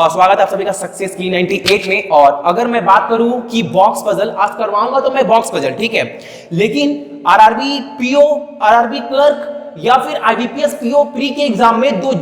स्वागत है आप सभी का सक्सेस की 98 में। और अगर मैं बात करूं कि बॉक्स पजल आज करवाऊंगा तो मैं बॉक्स पजल, ठीक है, लेकिन आरआरबी पीओ, आरआरबी क्लर्क या फिर आईबीपीएस पीओ प्री के एग्जाम में दो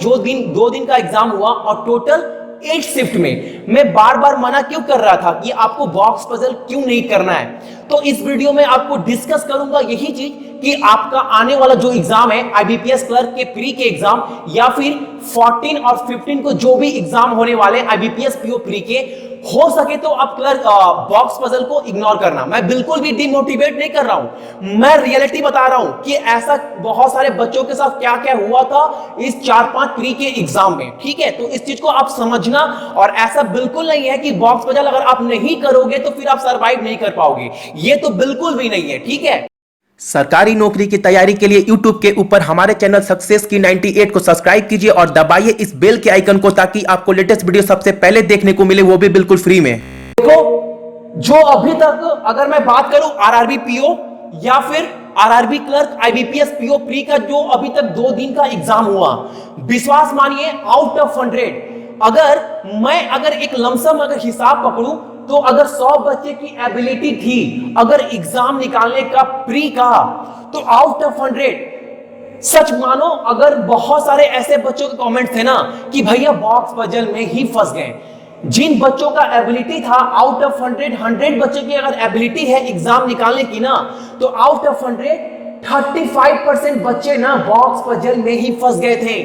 दिन का एग्जाम हुआ और टोटल 8 शिफ्ट में मैं बार बार मना क्यों कर रहा था कि आपको बॉक्स पजल क्यों नहीं करना है। तो इस वीडियो में आपको डिस्कस करूंगा यही चीज कि आपका आने वाला जो एग्जाम है आईबीपीएस क्लर्क के प्री के एग्जाम या फिर 14 और 15 को जो भी एग्जाम होने वाले आईबीपीएस पीओ प्री के, हो सके तो आप क्लर्क बॉक्स पजल को इग्नोर करना। मैं बिल्कुल भी डिमोटिवेट नहीं कर रहा हूं, मैं रियलिटी बता रहा हूं कि ऐसा बहुत सारे बच्चों के साथ क्या क्या हुआ था इस 4-5 प्री के एग्जाम में, ठीक है। तो इस चीज को आप समझना, और ऐसा बिल्कुल नहीं है कि बॉक्स पजल अगर आप नहीं करोगे तो फिर आप सरवाइव नहीं कर पाओगे, ये तो बिल्कुल भी नहीं है, ठीक है। सरकारी नौकरी की तैयारी के लिए YouTube के ऊपर हमारे चैनल सक्सेस की 98 को सब्सक्राइब कीजिए और दबाइए इस बेल के आइकन को ताकि आपको लेटेस्ट वीडियो सबसे पहले देखने को मिले, वो भी बिल्कुल फ्री में। देखो, जो अभी तक अगर मैं बात करूं आरआरबी पीओ या फिर RRB clerk IBPS PO pre का जो अभी तक 2 दिन का एग्जाम हुआ, विश्वास मानिए आउट ऑफ 100 अगर एक लमसम अगर हिसाब पकड़ूं तो अगर 100 बच्चे की एबिलिटी थी अगर एग्जाम निकालने का प्री का, तो आउट ऑफ 100 सच मानो अगर बहुत सारे ऐसे बच्चों के कमेंट थे ना कि भैया बॉक्स पजल में ही फंस गए। जिन बच्चों का एबिलिटी था आउट ऑफ 100 बच्चों की अगर एबिलिटी है एग्जाम निकालने की ना, तो आउट ऑफ 100 35% बच्चे ना बॉक्स पजल में ही फंस गए थे,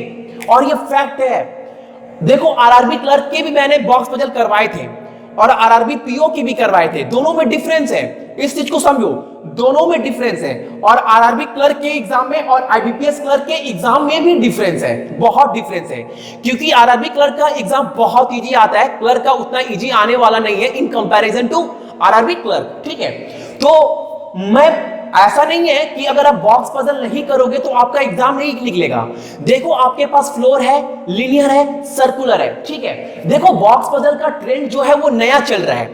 और ये फैक्ट है। देखो, आरआरबी क्लर्क के भी मैंने बॉक्स पजल करवाए थे और आरआरबी पीओ की भी करवाए थे, दोनों में डिफरेंस है, इस चीज को समझो, दोनों में डिफरेंस है। और आरआरबी क्लर्क के एग्जाम में और आईबीपीएस क्लर्क के एग्जाम में भी डिफरेंस है, बहुत डिफरेंस है, क्योंकि आरआरबी क्लर्क का एग्जाम बहुत इजी आता है, क्लर्क का उतना इजी आने वाला नहीं है in comparison to RRB clerk, ठीक है। तो मैं ऐसा नहीं है कि अगर आप बॉक्स पजल नहीं करोगे तो आपका एग्जाम नहीं निकलेगा। देखो, आपके पास फ्लोर है, लीनियर है, सर्कुलर है, ठीक है। देखो, बॉक्स पजल का ट्रेंड जो है वो नया चल रहा है,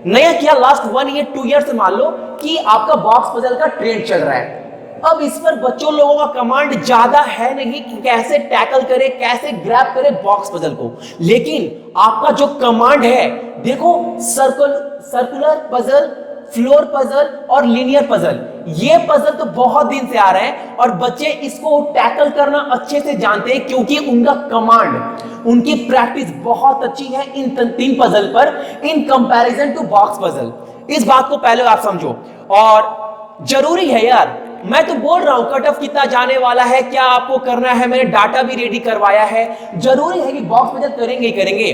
नया क्या लास्ट 1 ईयर 2 ईयर से मान लो कि आपका बॉक्स पजल का ट्रेंड चल रहा है। अब इस पर बच्चों लोगों का कमांड ज्यादा है नहीं कि कैसे टैकल करे, कैसे ग्रैब करे बॉक्स पजल को, लेकिन आपका जो कमांड है, देखो, सर्कुलर पजल, फ्लोर पजल और लीनियर पजल, ये पजल तो बहुत दिन से आ रहे हैं और बच्चे इसको टैकल करना अच्छे से जानते हैं क्योंकि उनका कमांड, उनकी प्रैक्टिस बहुत अच्छी है इन 3 पजल पर in comparison to box puzzle. इस बात को पहले आप समझो, और जरूरी है यार, मैं तो बोल रहा हूं कट ऑफ कितना जाने वाला है, क्या आपको करना है, मैंने डाटा भी रेडी करवाया है, जरूरी है कि बॉक्स पजल करेंगे ही करेंगे।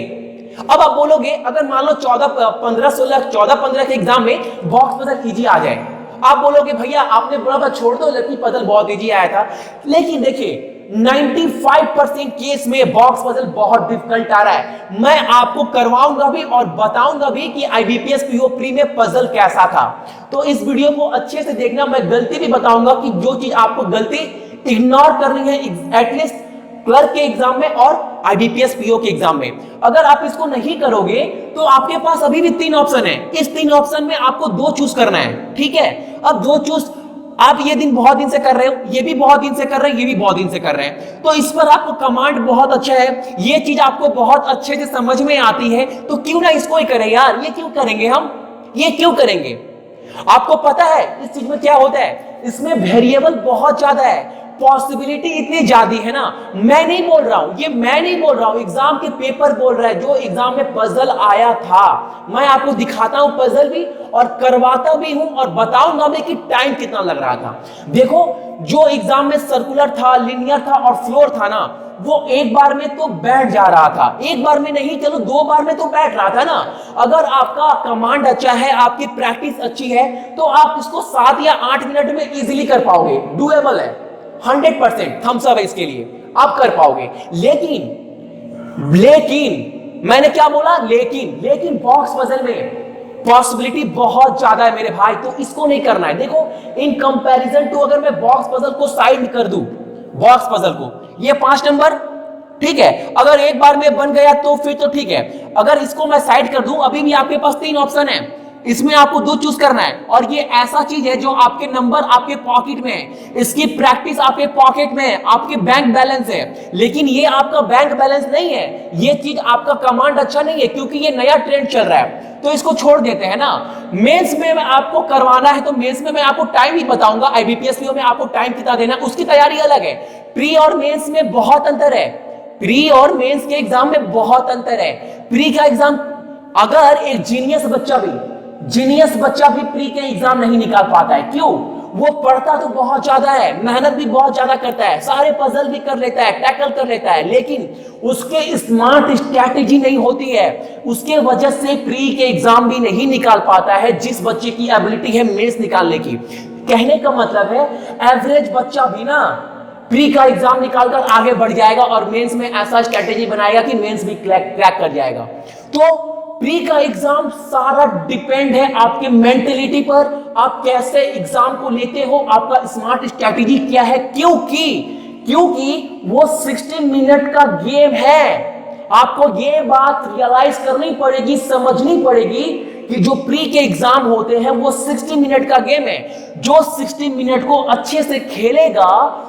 अब आप बोलोगे अगर मान लो 14-15 के एग्जाम में बॉक्स पजल इजी आ जाए, आप बोलोगे भैया आपने बोला छोड़ दो, लकी पजल बहुत इजी आया था, लेकिन देखिए 95% केस में बॉक्स पजल बहुत डिफिकल्ट आ रहा है। मैं आपको करवाऊंगा भी और बताऊंगा भी कि आईबीपीएस पीओ प्री में पजल कैसा था, तो इस वीडियो को अच्छे से देखना। मैं गलती भी बताऊंगा कि जो चीज आपको गलती इग्नोर करनी है एटलीस्ट क्लर्क के एग्जाम में और आईबीपीएस पीओ के एग्जाम में, अगर आप इसको नहीं करोगे तो आपके पास अभी भी 3 ऑप्शन है, इस 3 ऑप्शन में आपको 2 चूज करना है, ठीक है। अब 2 चूज आप ये दिन बहुत दिन से कर रहे हो, ये भी बहुत दिन से कर रहे हैं, ये भी बहुत दिन से कर रहे हैं, तो इस पर आपको कमांड बहुत अच्छा है, ये चीज आपको बहुत अच्छे से समझ में आती है, तो क्यों ना इसको ही करें यार, ये क्यों करेंगे हम, ये क्यों करेंगे। आपको पता है इस चीज में क्या होता है, इसमें वेरिएबल बहुत ज्यादा है, पॉसिबिलिटी इतनी ज्यादा है ना। मैं नहीं बोल रहा हूं, ये मैं नहीं बोल रहा हूं, एग्जाम के पेपर बोल रहा है, जो एग्जाम में पजल आया था, मैं आपको दिखाता हूं पजल भी और करवाता भी हूं और बताऊंगा भी कि टाइम कितना लग रहा था। देखो, जो एग्जाम में सर्कुलर था, लीनियर था और फ्लोर था ना, वो एक बार में तो बैठ जा रहा था, एक बार में नहीं, चलो 2 बार में तो बैठ रहा था ना। अगर आपका कमांड अच्छा है, आपकी प्रैक्टिस अच्छी है, तो आप इसको 7 या 8 मिनट में इजीली कर पाओगे, डुएबल है, 100% थम्स अप है इसके लिए, आप कर पाओगे। लेकिन मैंने क्या बोला, लेकिन बॉक्स पजल में पॉसिबिलिटी बहुत ज्यादा है मेरे भाई, तो इसको नहीं करना है। देखो, इन कंपैरिजन टू अगर मैं बॉक्स पजल को साइड कर दूं, बॉक्स पजल को, ये 5 नंबर, ठीक है, अगर एक बार में बन गया तो फिर तो ठीक है, अगर इसको मैं साइड कर दूं, अभी भी आपके पास 3 ऑप्शन है, इसमें आपको दो चूज करना है, और ये ऐसा चीज है जो आपके नंबर आपके पॉकेट में है, इसकी प्रैक्टिस आपके पॉकेट में है, आपके बैंक बैलेंस है, लेकिन ये आपका बैंक बैलेंस नहीं है, ये चीज आपका कमांड अच्छा नहीं है, क्योंकि ये नया ट्रेंड चल रहा है, तो इसको छोड़ देते हैं ना। मेंस में आपको करवाना है तो मेंस में मैं आपको टाइम ही बताऊंगा, आईबीपीएस पीओ में आपको टाइम कितना देना है, उसकी तैयारी अलग है। प्री और मेंस में बहुत अंतर है, प्री और मेंस के एग्जाम में बहुत अंतर है। प्री का एग्जाम, अगर एक जीनियस बच्चा भी प्री के एग्जाम नहीं निकाल पाता है, क्यों? वो पढ़ता तो बहुत ज्यादा है, मेहनत भी बहुत ज्यादा करता है, सारे पजल भी कर लेता है, टैकल कर लेता है, लेकिन उसके स्मार्ट स्ट्रैटेजी नहीं होती है, उसके वजह से प्री के एग्जाम भी नहीं निकाल पाता है जिस बच्चे की एबिलिटी है मेंस निकालने की। कहने का मतलब है एवरेज बच्चा भी ना प्री का एग्जाम निकालकर आगे बढ़ जाएगा और मेंस में ऐसा स्ट्रैटेजी बनाएगा कि मेंस भी क्रैक कर जाएगा। तो प्री का एग्जाम सारा डिपेंड है आपके मेंटेलिटी पर, आप कैसे एग्जाम को लेते हो, आपका स्मार्ट स्ट्रैटेजी क्या है, क्योंकि वो 60 मिनट का गेम है। आपको ये बात रियलाइज करनी पड़ेगी, समझनी पड़ेगी कि जो प्री के एग्जाम होते हैं वो 60 मिनट का गेम है। जो 60 मिनट को अच्छे से खेलेगा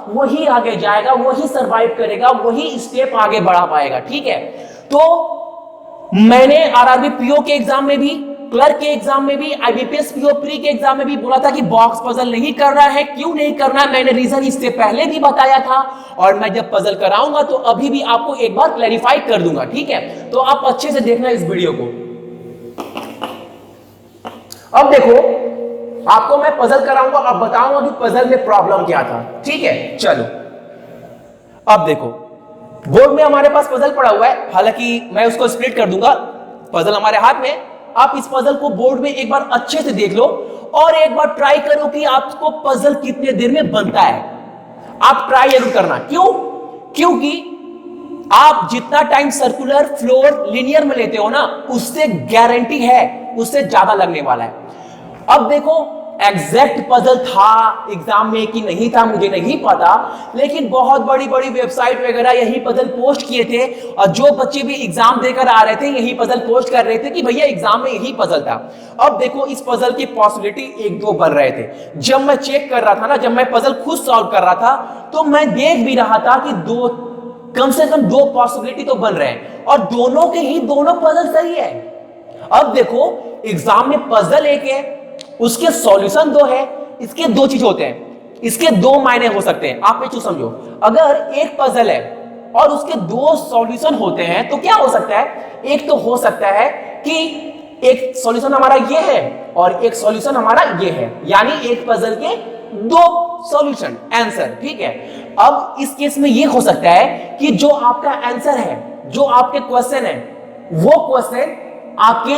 वही आगे जाएगा, वही सरवाइव करेगा, वही स्टेप आगे बढ़ा पाएगा। ठीक है, तो मैंने आरआरबी पीओ के एग्जाम में भी, क्लर्क के एग्जाम में भी, आईबीपीएस पीओ प्री के एग्जाम में भी बोला था कि बॉक्स पजल नहीं करना है। क्यों नहीं करना है मैंने रीजन इससे पहले भी बताया था, और मैं जब पजल कराऊंगा तो अभी भी आपको एक बार क्लैरिफाई कर दूंगा। ठीक है, तो आप अच्छे से देखना इस वीडियो को। अब देखो, आपको मैं पजल कराऊंगा, अब बताऊंगा कि पजल में प्रॉब्लम क्या था। ठीक है, चलो अब देखो, बोर्ड में हमारे पास पजल पड़ा हुआ है, हालांकि मैं उसको स्प्लिट कर दूंगा, पजल हमारे हाथ में। आप इस पजल को बोर्ड में एक बार अच्छे से देख लो और एक बार ट्राई करो कि आपको पजल कितने देर में बनता है। आप ट्राई जरूर करना, क्योंकि आप जितना टाइम सर्कुलर, फ्लोर, लिनियर में लेते हो ना, उससे गारंटी है उससे ज्यादा लगने वाला है। अब देखो, एग्जैक्ट पजल था एग्जाम में कि नहीं था मुझे नहीं पता, लेकिन बहुत बड़ी बड़ी वेबसाइट वगैरह यही पजल पोस्ट किए थे, और जो बच्चे भी एग्जाम देकर आ रहे थे यही पजल पोस्ट कर रहे थे कि भैया एग्जाम में यही पजल था। अब देखो, इस पजल की पॉसिबिलिटी 1-2 बन रहे थे। जब मैं चेक कर रहा था ना, जब मैं पजल खुद सॉल्व कर रहा था, तो मैं देख भी रहा था कि कम से कम 2 पॉसिबिलिटी तो बन रहे हैं, और दोनों के ही दोनों पजल सही है। अब देखो, एग्जाम में पजल एक है, उसके सॉल्यूशन 2 है, इसके 2 चीज होते हैं, इसके 2 मायने हो सकते हैं। आप ये समझो, अगर एक पजल है और उसके 2 सॉल्यूशन होते हैं तो क्या हो सकता है? एक तो हो सकता है कि एक सॉल्यूशन हमारा ये है और एक सॉल्यूशन हमारा ये है, यानी एक पजल के 2 सॉल्यूशन, आंसर। ठीक है, अब इस केस में ये हो सकता है कि जो आपका आंसर है, जो आपके क्वेश्चन है, वो क्वेश्चन आपके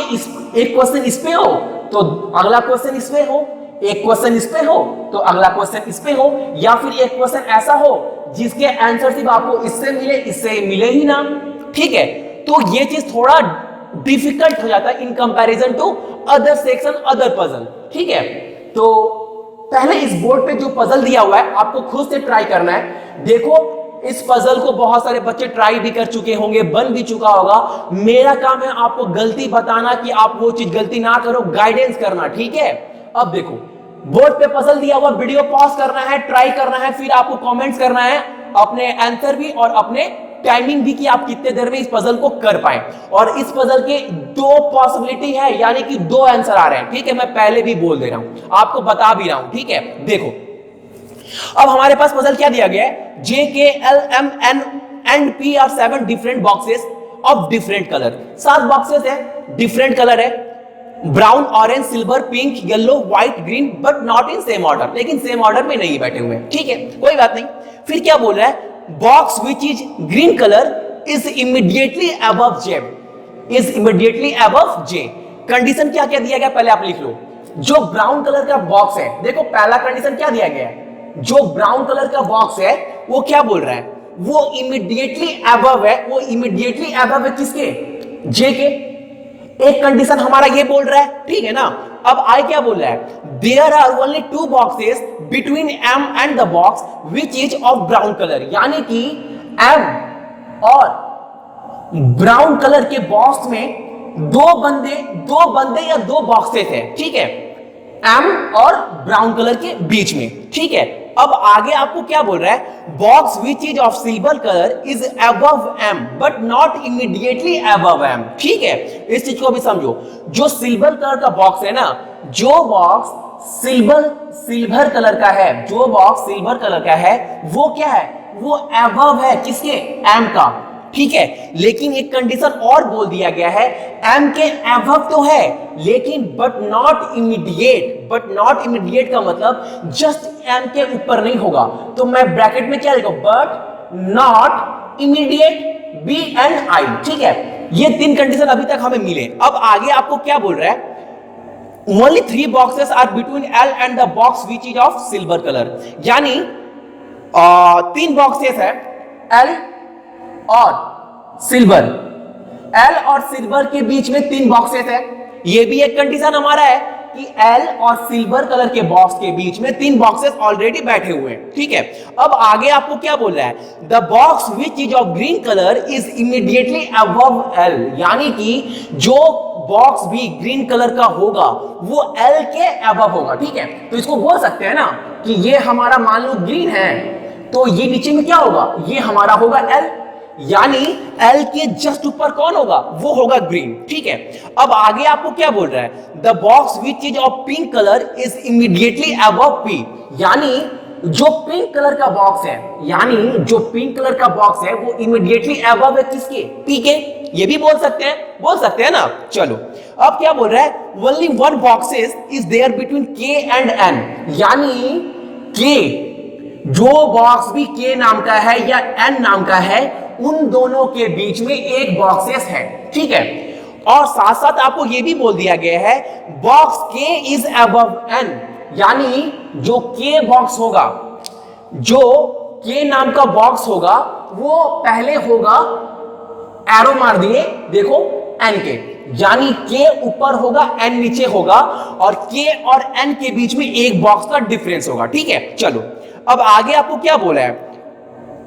एक क्वेश्चन इस पे हो तो अगला क्वेश्चन इस पे हो, एक क्वेश्चन इस पे हो तो अगला क्वेश्चन इस पे हो, या फिर एक क्वेश्चन ऐसा हो जिसके आंसर सिर्फ आपको इससे मिले ही ना। ठीक है, तो ये चीज थोड़ा डिफिकल्ट हो जाता है in comparison to other section, other puzzle. ठीक है, तो पहले इस बोर्ड पे जो पजल दिया हुआ है आपको खुद से ट्राई करना है। देखो, इस पजल को बहुत सारे बच्चे ट्राई भी कर चुके होंगे, बन भी चुका होगा। मेरा काम है आपको गलती बताना कि आप वो चीज गलती ना करो, गाइडेंस करना। ठीक है, अब देखो, बोर्ड पे पजल दिया हुआ, वीडियो पॉज करना है, ट्राई करना है, फिर आपको कमेंट्स करना है अपने आंसर भी और अपने टाइमिंग भी कि आप कितने देर में इस पजल को कर पाए। और इस पजल के 2 पॉसिबिलिटी है, यानी कि 2 आंसर आ रहे हैं। ठीक है, मैं पहले भी बोल दे रहा हूं, आपको बता भी रहा हूं। ठीक है, देखो, अब हमारे पास पजल क्या दिया गया है? J, K, L, M, N and P are 7 different boxes of different color। 7 boxes है, डिफरेंट कलर है, brown, orange, silver, pink, yellow, white, green, but not in same order, लेकिन सेम ऑर्डर में नहीं बैठे हुए। ठीक है, कोई बात नहीं। फिर क्या बोल रहा है? Box which is green colour is immediately above J, is immediately above J। Condition क्या क्या दिया गया पहले आप लिख लो। जो ब्राउन कलर का बॉक्स है, देखो पहला कंडीशन क्या दिया गया है, जो ब्राउन कलर का बॉक्स है वो क्या बोल रहा है? वो इमीडिएटली अबव है, वो इमीडिएटली अबव है किसके? J के। एक कंडीशन हमारा ये बोल रहा है, ठीक है ना। अब I क्या बोल रहा है? There are only 2 boxes between M and the box which is of brown colour, यानी कि M और ब्राउन कलर के बॉक्स में दो बंदे या दो बॉक्सेस है, ठीक है, एम और ब्राउन कलर के बीच में, ठीक है। अब आगे आपको क्या बोल रहा है, box which is of silver colour is above M but not immediately above M, ठीक है। इस चीज को भी समझो, जो सिल्वर कलर का बॉक्स है ना, जो बॉक्स सिल्वर कलर का है, जो बॉक्स सिल्वर कलर का है, वो क्या है, वो अबव है किसके, एम का, ठीक है। लेकिन एक कंडीशन और बोल दिया गया है, एम के अबव तो है लेकिन बट नॉट इमीडिएट का मतलब जस्ट एम के ऊपर नहीं होगा। तो मैं ब्रैकेट में क्या लिखूं, but not immediate B and I, ठीक है। ये तीन कंडीशन अभी तक हमें मिले। अब आगे आपको क्या बोल रहा है, only 3 boxes are between L and the box which is of silver colour, यानी 3 बॉक्सेस है एल और सिल्वर, एल और सिल्वर के बीच में 3 बॉक्सेस है। ये भी एक कंडीशन हमारा है कि एल और सिल्वर कलर के बॉक्स के बीच में 3 बॉक्सेस ऑलरेडी बैठे हुए हैं, ठीक है। अब आगे आपको क्या बोल रहा है, the box which is of green colour is immediately above L, यानी कि जो बॉक्स भी ग्रीन कलर का होगा वो एल के अबव होगा, ठीक है। तो इसको बोल सकते हैं ना कि ये हमारा मान लो ग्रीन है, तो ये नीचे में क्या होगा, ये हमारा होगा एल, यानी एल के जस्ट ऊपर कौन होगा, वो होगा ग्रीन, ठीक है। अब आगे आपको क्या बोल रहा है, the box which is of pink colour is immediately above P, यानी जो पिंक कलर का बॉक्स है, यानी जो पिंक कलर का बॉक्स है वो इमीडिएटली अबव है किसके, पी के। ये भी बोल सकते हैं ना। चलो अब क्या बोल रहा है, only 1 boxes is there between K and N, यानी के जो बॉक्स भी के नाम का है या एन नाम का है, उन दोनों के बीच में एक बॉक्सेस है, ठीक है। और साथ साथ आपको यह भी बोल दिया गया है, बॉक्स के इज अबव एन, यानी जो के बॉक्स होगा, जो के नाम का बॉक्स होगा वो पहले होगा, एरो मार दिए देखो एन के, यानी के ऊपर होगा एन नीचे होगा, और के और एन के बीच में एक बॉक्स का डिफरेंस होगा, ठीक है। चलो अब आगे आपको क्या बोला है,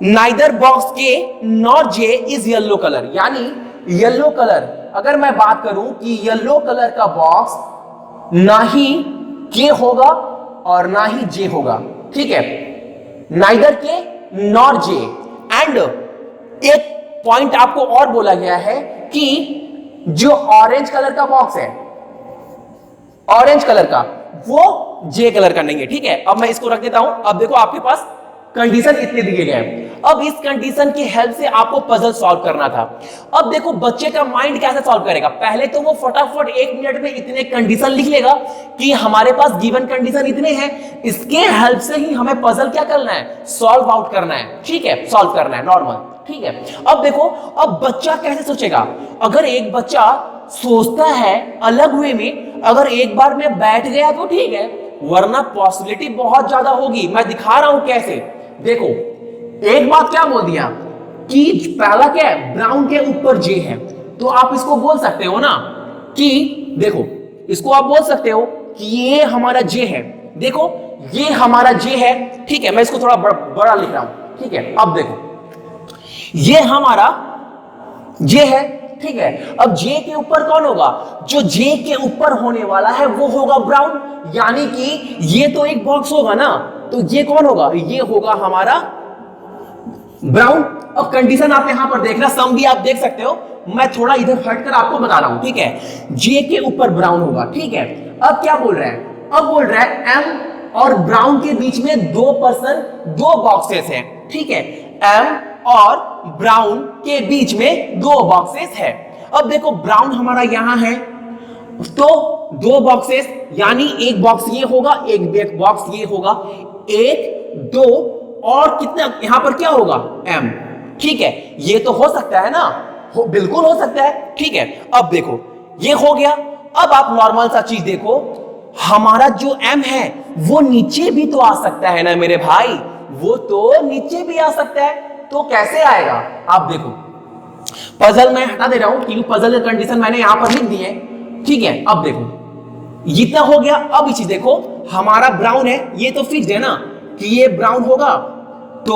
नाइदर बॉक्स के not J is yellow colour, यानी येलो कलर, अगर मैं बात करूं कि येलो कलर का बॉक्स ना ही के होगा और ना ही जे होगा, ठीक है, नाइदर के नॉट जे। एंड एक पॉइंट आपको और बोला गया है कि जो ऑरेंज कलर का बॉक्स है, ऑरेंज कलर का, वो जे कलर का नहीं है, ठीक है। अब मैं इसको रख देता हूं। अब देखो आपके पास कंडीशन इतने दिए गए हैं, अब इस कंडीशन की हेल्प से आपको पजल सॉल्व करना था। अब देखो बच्चे का माइंड कैसे सॉल्व करेगा, पहले तो वो फटाफट 1 मिनट में इतने कंडीशन लिख लेगा कि हमारे पास गिवन कंडीशन इतने हैं, इसके हेल्प से ही हमें पजल क्या करना है, सॉल्व आउट करना है, ठीक है, सॉल्व करना है नॉर्मल, ठीक है। अब देखो, अब बच्चा कैसे सोचेगा, अगर एक बच्चा सोचता है अलग वे में, अगर एक बार में बैठ गया तो ठीक है, वरना पॉसिबिलिटी बहुत ज्यादा होगी। मैं दिखा रहा हूं कैसे, देखो एक बात क्या बोल दिया कि पहला क्या है, ब्राउन के ऊपर जे है, तो आप इसको बोल सकते हो ना कि देखो, इसको आप बोल सकते हो कि ये हमारा जे है, देखो ये हमारा जे है, ठीक है। मैं इसको थोड़ा बड़ा लिख रहा हूं, ठीक है। अब देखो ये हमारा जे है, ठीक है। अब जे के ऊपर कौन होगा, जो जे के ऊपर होने वाला है वो होगा ब्राउन, यानी कि ये तो एक बॉक्स होगा ना, तो ये कौन होगा, ये होगा हमारा ब्राउन। अब कंडीशन आप यहां पर देखना, सम भी आप देख सकते हो, मैं थोड़ा इधर हटकर आपको बता रहा हूं, ठीक है। जे के ऊपर ब्राउन होगा, ठीक है। अब क्या बोल रहा है, अब बोल रहा है एम और ब्राउन के बीच में 2 बॉक्सेस हैं, ठीक है। एम और ब्राउन के बीच में 2 बॉक्सेस है। अब देखो ब्राउन हमारा यहां है, तो 2 बॉक्सेस, यानी एक बॉक्स ये होगा, एक बॉक्स ये होगा, 1 2 और कितना यहां पर क्या होगा, एम, ठीक है। ये तो हो सकता है ना, बिल्कुल हो सकता है, ठीक है। अब देखो ये हो गया। अब आप नॉर्मल सा चीज देखो, हमारा जो एम है वो नीचे भी तो आ सकता है ना मेरे भाई, वो तो नीचे भी आ सकता है, तो कैसे आएगा। आप देखो पजल मैं हटा दे रहा हूं क्योंकि पजल की कंडीशन मैंने यहां पर लिख दी है, ठीक है। अब देखो इतना हो गया। अब इसी देखो हमारा ब्राउन है, ये तो फिक्स है ना कि ये ब्राउन होगा, तो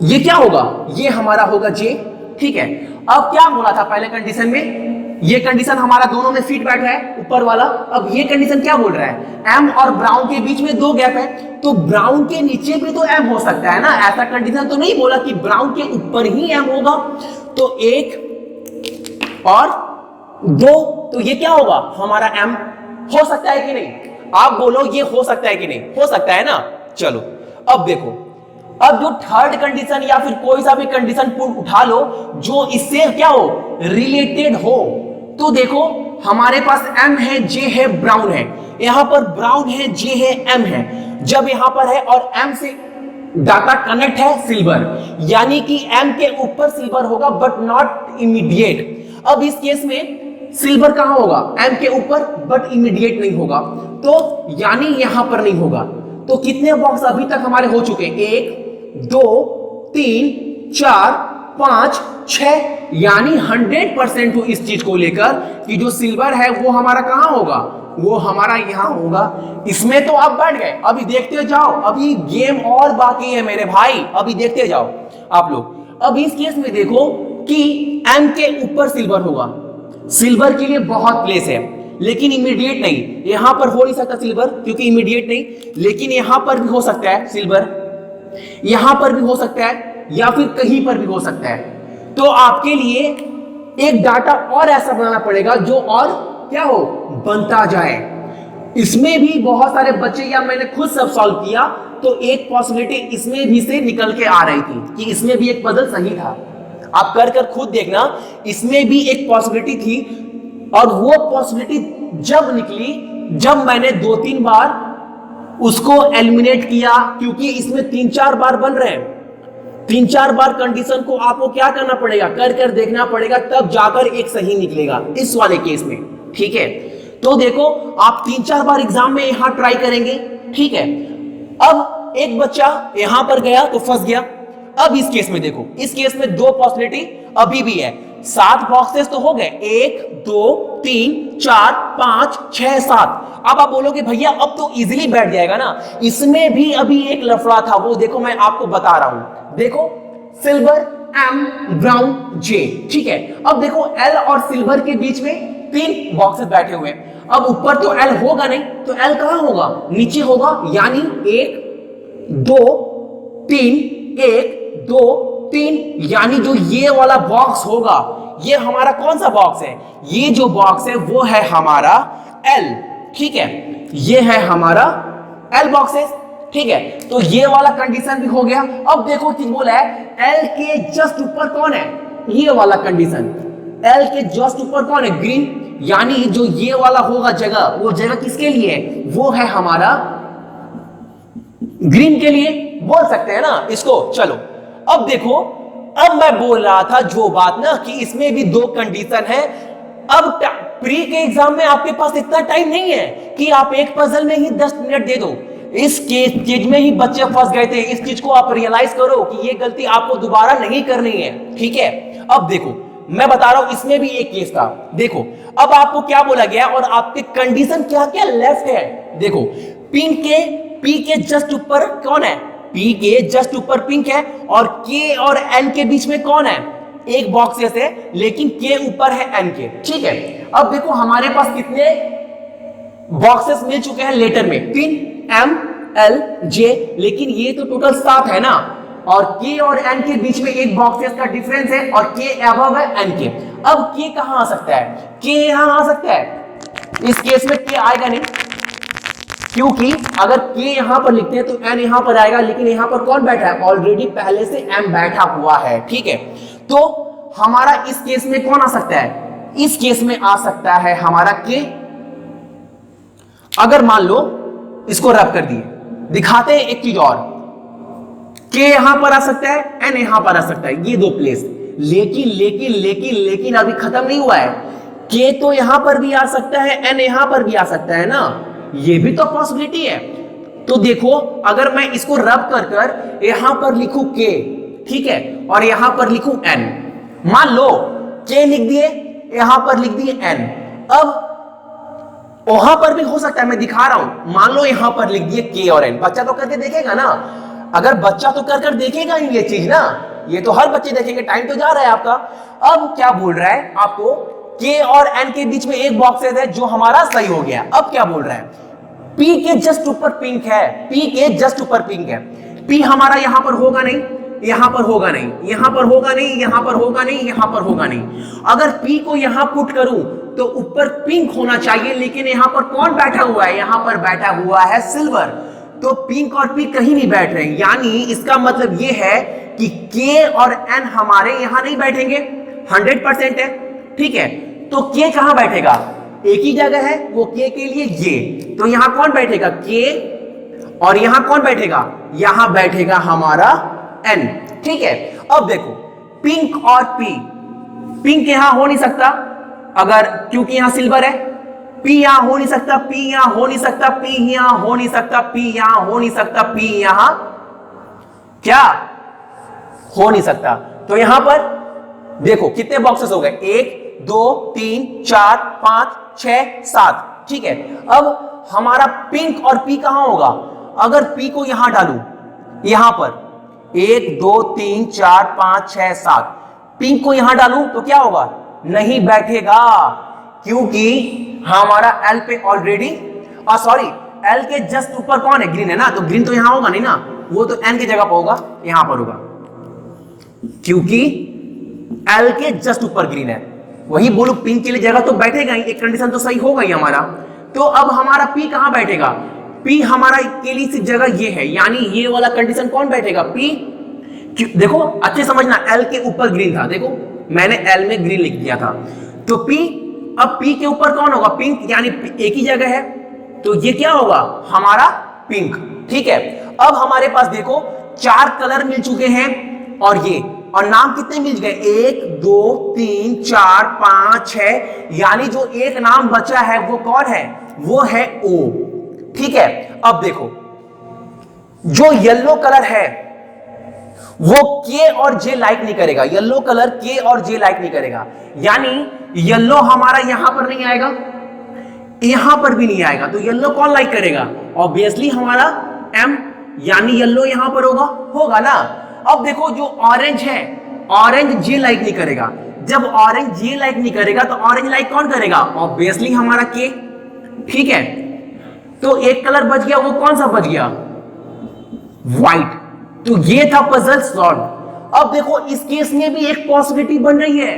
ये क्या होगा, ये हमारा होगा जे, ठीक है। अब क्या बोला था पहले कंडीशन में ये कंडीशन हमारा दोनों में फिट बैठ रहा है ऊपर वाला। अब ये कंडीशन क्या बोल रहा है, एम और ब्राउन के बीच में 2 गैप है, तो ब्राउन के नीचे भी तो एम हो सकता है ना। ऐसा कंडीशन तो नहीं बोला कि ब्राउन के ऊपर ही एम होगा। तो 1 और 2, तो ये क्या होगा हमारा एम। हो सकता है कि नहीं, आप बोलो ये हो सकता है कि नहीं, हो सकता है ना। चलो अब देखो, अब जो थर्ड कंडीशन या फिर कोई सा भी कंडीशन उठा लो जो इससे क्या हो, रिलेटेड हो। तो देखो हमारे पास एम है, जे है, ब्राउन है, यहां पर ब्राउन है, जे है, एम है। जब यहां पर है और एम से डाटा कनेक्ट है सिल्वर, यानी कि एम के ऊपर सिल्वर होगा बट नॉट इमीडिएट। अब इस केस में सिल्वर कहां होगा, एम के ऊपर, बट इमीडिएट नहीं होगा, तो यानी यहां पर नहीं होगा। तो कितने बॉक्स अभी तक हमारे हो चुके, 1 2 3 4 5 6, यानी 100% हो इस चीज को लेकर कि जो सिल्वर है वो हमारा कहां होगा, वो हमारा यहां होगा। इसमें तो आप बैठ गए, अभी देखते जाओ, अभी गेम और बाकी है मेरे भाई, अभी देखते जाओ आप लोग। अब इस केस में देखो कि एम के ऊपर सिल्वर होगा, सिल्वर के लिए बहुत प्लेस है, लेकिन इमीडिएट नहीं। यहां पर हो नहीं सकता सिल्वर क्योंकि इमीडिएट नहीं, लेकिन यहां पर भी हो सकता है सिल्वर, यहां पर भी हो सकता है, या फिर कहीं पर भी हो सकता है। तो आपके लिए एक डाटा और ऐसा बनाना पड़ेगा जो और क्या हो, बनता जाए। इसमें भी बहुत सारे बच्चे, या मैंने खुद सब सॉल्व किया, तो एक पॉसिबिलिटी इसमें भी से निकल के आ रही थी कि इसमें भी एक पजल सही था। आप कर खुद देखना, इसमें भी एक पॉसिबिलिटी थी, और वो पॉसिबिलिटी जब निकली जब मैंने 2-3 बार उसको एलिमिनेट किया, क्योंकि इसमें 3-4 बार बन रहे हैं, 3-4 बार कंडीशन को आपको क्या करना पड़ेगा, कर देखना पड़ेगा, तब जाकर एक सही निकलेगा इस वाले केस में। ठीक है, तो देखो आप 3-4 बार एग्जाम में यहां ट्राई करेंगे। ठीक है, अब एक बच्चा यहां पर गया तो फंस गया। अब इस केस में देखो, इस केस में 2 पॉसिबिलिटी अभी भी है। 7 बॉक्सेस तो हो गए, 1 2 3 4 5 6 7। अब आप बोलोगे भैया अब तो इजीली बैठ जाएगा ना, इसमें भी अभी एक लफड़ा था, वो देखो मैं आपको बता रहा हूं। देखो सिल्वर, एम, ब्राउन, जे। ठीक है, अब देखो एल और सिल्वर के बीच में 3 बॉक्सेस बैठे हुए हैं। अब ऊपर तो एल होगा नहीं, तो एल कहां होगा, नीचे होगा, यानी 1 2 3 1 2 3, यानी जो ये वाला बॉक्स होगा, ये हमारा कौन सा बॉक्स है, ये जो बॉक्स है वो है हमारा एल। ठीक है, ये है हमारा एल बॉक्सेस। ठीक है, तो ये वाला कंडीशन भी हो गया। अब देखो चीज बोला है एल के जस्ट ऊपर कौन है, ये वाला कंडीशन, एल के जस्ट ऊपर कौन है, ग्रीन, यानी जो ये वाला होगा जगह, वो जगह किसके लिए है, वो है हमारा ग्रीन के लिए, बोल सकते हैं ना इसको। चलो अब देखो, अब मैं बोल रहा था जो बात ना कि इसमें भी 2 कंडीशन है। अब प्री के एग्जाम में आपके पास इतना टाइम नहीं है कि आप एक पजल में ही 10 मिनट दे दो। इस चीज में ही बच्चे फंस गए थे, इस चीज को आप रियलाइज करो कि ये गलती आपको दोबारा नहीं करनी है। ठीक है, अब देखो मैं बता रहा हूं, इसमें भी एक केस था। देखो अब आपको क्या बोला गया और आपके कंडीशन क्या क्या लेफ्ट है। देखो पी के जस्ट ऊपर कौन है, पी के जस्ट ऊपर पिंक है, और के और एन के बीच में कौन है, एक बॉक्सेस है, लेकिन के ऊपर है एन के। ठीक है, अब देखो हमारे पास कितने बॉक्सेस मिल चुके हैं लेटर में, 3 एम एल जे, लेकिन ये तो टोटल 7 है ना, और के और एन के बीच में एक बॉक्सेस का डिफरेंस है, और के अबव है एन के। अब के कहां आ सकता है, के यहां आ सकता है, इस केस में के आएगा नहीं, क्योंकि अगर के यहां पर लिखते हैं तो एन यहां पर आएगा, लेकिन यहां पर कौन बैठा है, ऑलरेडी पहले से एम बैठा हुआ है। ठीक है, तो हमारा इस केस में कौन आ सकता है, इस केस में आ सकता है हमारा के। अगर मान लो इसको रब कर दिए, दिखाते हैं एक चीज और, के यहां पर आ सकता है, एन यहां पर आ सकता है, ये 2 प्लेस। लेकिन लेकिन लेकिन लेकिन अभी खत्म नहीं हुआ है, के तो यहां पर भी आ सकता है, एन यहां पर भी आ सकता है ना, ये भी तो पॉसिबिलिटी है। तो देखो अगर मैं इसको रब कर कर यहां पर लिखूं के, ठीक है, और यहां पर लिखूं एन, मान लो के लिख दिए, यहां पर लिख दिए एन, अब वहां पर भी हो सकता है, मैं दिखा रहा हूं, मान लो यहां पर लिख दिए के और एन, बच्चा तो करके देखेगा ना, अगर बच्चा तो कर देखेगा ही ये चीज ना, ये तो हर बच्चे देखेंगे, टाइम तो जा रहा है आपका। अब क्या बोल रहा है आपको के और एन के बीच में एक बॉक्सेस है जो हमारा सही हो गया। अब क्या बोल रहा है, पी के जस्ट ऊपर पिंक है, पी के जस्ट ऊपर पिंक है। पी हमारा यहां पर होगा नहीं, यहां पर होगा नहीं, यहां पर होगा नहीं, यहां पर होगा नहीं, यहां पर होगा नहीं। अगर पी को यहां पुट करूं तो ऊपर पिंक होना चाहिए, लेकिन यहां पर कौन बैठा हुआ है, यहां पर बैठा हुआ है सिल्वर। तो पिंक और पी कहीं नहीं बैठ रहे, यानी इसका मतलब यह है कि के और एन हमारे यहां नहीं बैठेंगे, 100% है, ठीक है। तो के कहां बैठेगा, एक ही जगह है, वो के लिए ये, तो यहां कौन बैठेगा, के, और यहां कौन बैठेगा, यहां बैठेगा हमारा एन, ठीक है। अब देखो पिंक और पी, पिंक यहां हो नहीं सकता अगर, क्योंकि यहां सिल्वर है। पी यहां हो नहीं सकता, पी यहां हो नहीं सकता, पी यहां हो नहीं सकता, पी यहां हो नहीं सकता, पी यहां क्या हो नहीं सकता। तो यहां पर देखो कितने बॉक्सेस हो गए, 1 2 3 4 5 6 7, ठीक है। अब हमारा पिंक और पी कहां होगा, अगर पी को यहां डालूं, यहां पर 1 2 3 4 5 6 7, पिंक को यहां डालूं तो क्या होगा, नहीं बैठेगा, क्योंकि हमारा एल पे ऑलरेडी, सॉरी एल के जस्ट ऊपर कौन है, ग्रीन है ना, तो ग्रीन तो यहां होगा नहीं ना, वो तो एन की जगह पर होगा, यहां पर होगा, क्योंकि एल के जस्ट ऊपर ग्रीन है। वही बोलो पिंक के लिए जगह तो बैठेगा ही, एक कंडीशन तो सही होगा ही हमारा। तो अब हमारा पी कहां बैठेगा, पी हमारा के लिए सिर्फ जगह ये है, यानी ये वाला कंडीशन कौन बैठेगा, पी। देखो अच्छे समझना, एल के ऊपर ग्रीन था, देखो मैंने एल में ग्रीन लिख दिया था, तो पी, अब पी के ऊपर कौन होगा, पिंक, यानी एक ही जगह है, तो ये क्या होगा हमारा पिंक, ठीक है। अब हमारे पास देखो 4 कलर मिल चुके हैं, और नाम कितने मिल गए, 1 2 3 4 5 6, यानी जो एक नाम बचा है वो कौन है, वो है ओ, ठीक है। अब देखो जो येलो कलर है वो के और जे लाइक नहीं करेगा, येलो कलर के और जे लाइक नहीं करेगा, यानी येलो हमारा यहां पर नहीं आएगा, यहां पर भी नहीं आएगा, तो येलो कौन लाइक करेगा, ऑब्वियसली हमारा एम, यानी येलो यहां पर होगा ना। अब देखो जो ऑरेंज है, ऑरेंज जे लाइक नहीं करेगा, जब ऑरेंज जे लाइक नहीं करेगा तो ऑरेंज लाइक कौन करेगा, ऑब्वियसली हमारा के, ठीक है। तो एक कलर बच गया, वो कौन सा बच गया, व्हाइट। तो ये था पजल सॉल्व। अब देखो इस केस में भी एक पॉसिबिलिटी बन रही है,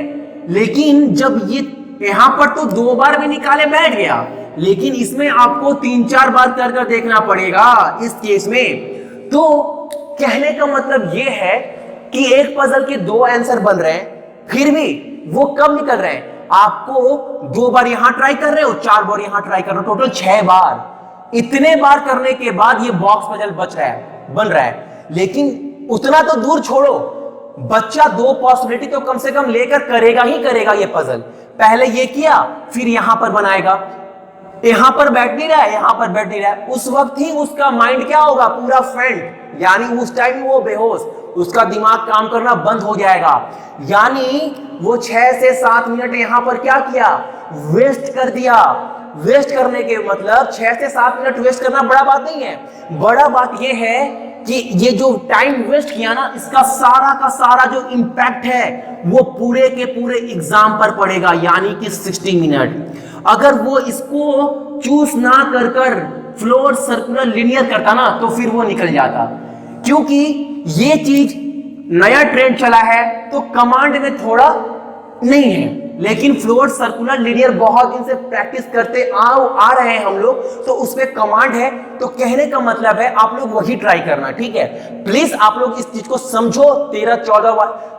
लेकिन जब ये यहां पर तो 2 बार भी निकाले बैठ गया, लेकिन इसमें आपको 3-4 बार कर देखना पड़ेगा इस केस में। तो कहने का मतलब ये है कि एक पजल के 2 आंसर बन रहे हैं, फिर भी वो कब निकल रहे हैं, आपको 2 बार यहां ट्राई कर रहे हो, 4 बार यहां ट्राई कर रहे हो, टोटल 6 बार। इतने बार करने के बाद ये बॉक्स पजल बन रहा है। लेकिन उतना तो दूर छोड़ो, बच्चा 2 पॉसिबिलिटी तो कम से कम लेकर करेगा ही करेगा ये पजल। पहले ये किया, फिर यहां पर बनाएगा, यहां पर बैठ नहीं रहा है, यहां पर बैठ नहीं रहा है, उस वक्त ही उसका माइंड क्या होगा, पूरा फेंट, यानी उस टाइम वो बेहोश, उसका दिमाग काम करना बंद हो जाएगा, यानी वो 6 से 7 मिनट यहां पर क्या किया, वेस्ट कर दिया। वेस्ट करने के मतलब 6 से 7 मिनट वेस्ट करना बड़ा बात नहीं है, बड़ा बात यह है कि ये जो टाइम वेस्ट किया ना, इसका सारा का सारा जो इंपैक्ट है वो पूरे के पूरे एग्जाम पर पड़ेगा, यानी कि 60 मिनट। अगर वो इसको चूज ना कर फ्लोर सर्कुलर लिनियर करता ना, तो फिर वो निकल जाता, क्योंकि ये चीज नया ट्रेंड चला है, तो कमांड में थोड़ा नहीं है, लेकिन फ्लोर सर्कुलर लिनियर बहुत दिन से प्रैक्टिस करते आ रहे हैं हम लोग, तो उसमें कमांड है। तो कहने का मतलब है आप लोग वही ट्राई करना, ठीक है। प्लीज आप लोग इस चीज को समझो। 13,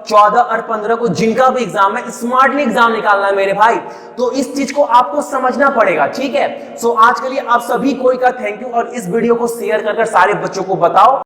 14 और 15 को जिनका भी एग्जाम है, स्मार्टली एग्जाम निकालना है मेरे भाई, तो इस चीज को आपको समझना पड़ेगा, ठीक है। सो आज के लिए आप सभी को का थैंक यू, और इस वीडियो को शेयर कर सारे बच्चों को बताओ।